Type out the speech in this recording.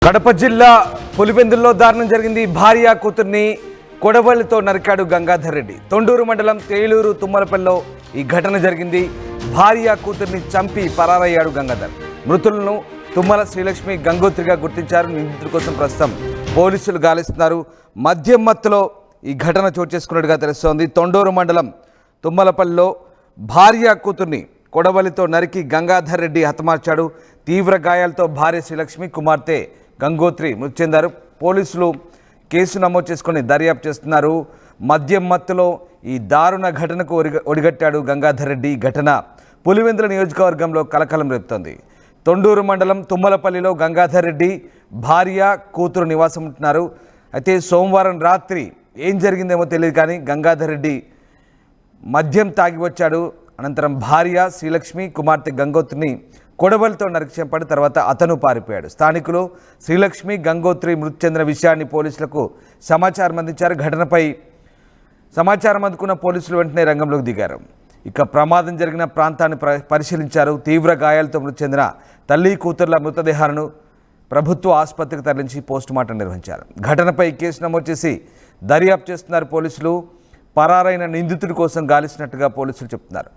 కడప జిల్లా పులివెందుల్లో దారుణం జరిగింది. భార్య కూతుర్ని కొడవలితో నరికాడు గంగాధర్ రెడ్డి. తొండూరు మండలం తేలూరు తుమ్మలపల్లిలో ఈ ఘటన జరిగింది. భార్య కూతుర్ని చంపి పరారయ్యాడు గంగాధర్. మృతులను తుమ్మల శ్రీలక్ష్మి గంగోత్రిగా గుర్తించారు. నిందితుల కోసం ప్రస్తుతం పోలీసులు గాలిస్తున్నారు. మద్యం మత్తులో ఈ ఘటన చోటు చేసుకున్నట్టుగా తెలుస్తోంది. తొండూరు మండలం తుమ్మలపల్లిలో భార్య కూతుర్ని కొడవలితో నరికి గంగాధర్ రెడ్డి హతమార్చాడు. తీవ్ర గాయాలతో భార్య శ్రీలక్ష్మి, కుమార్తె గంగోత్రి మృతి చెందారు. పోలీసులు కేసు నమోదు చేసుకుని దర్యాప్తు చేస్తున్నారు. మద్యం మత్తులో ఈ దారుణ ఘటనకు ఒడిగట్టాడు గంగాధర్ రెడ్డి. ఈ ఘటన పులివెందుల నియోజకవర్గంలో కలకలం రేపుతోంది. తొండూరు మండలం తుమ్మలపల్లిలో గంగాధర్ రెడ్డి భార్య కూతురు నివాసం ఉంటున్నారు. అయితే సోమవారం రాత్రి ఏం జరిగిందేమో తెలియదు, కానీ గంగాధర్ రెడ్డి మద్యం తాగి వచ్చాడు. అనంతరం భార్య శ్రీలక్ష్మి, కుమార్తె గంగోత్రిని కొడవలితో నరికి చంపాడు. తర్వాత అతను పారిపోయాడు. స్థానికులు శ్రీలక్ష్మి, గంగోత్రి మృతి చెందిన విషయాన్ని పోలీసులకు సమాచారం అందించారు. ఘటనపై సమాచారం అందుకున్న పోలీసులు వెంటనే రంగంలోకి దిగారు. ఇక ప్రమాదం జరిగిన ప్రాంతాన్ని పరిశీలించారు. తీవ్ర గాయాలతో మృతి చెందిన తల్లి కూతుర్ల మృతదేహాలను ప్రభుత్వ ఆసుపత్రికి తరలించి పోస్టుమార్టం నిర్వహించారు. ఘటనపై కేసు నమోదు చేసి దర్యాప్తు చేస్తున్నారు పోలీసులు. పరారైన నిందితుడి కోసం గాలిసినట్టుగా పోలీసులు చెప్తున్నారు.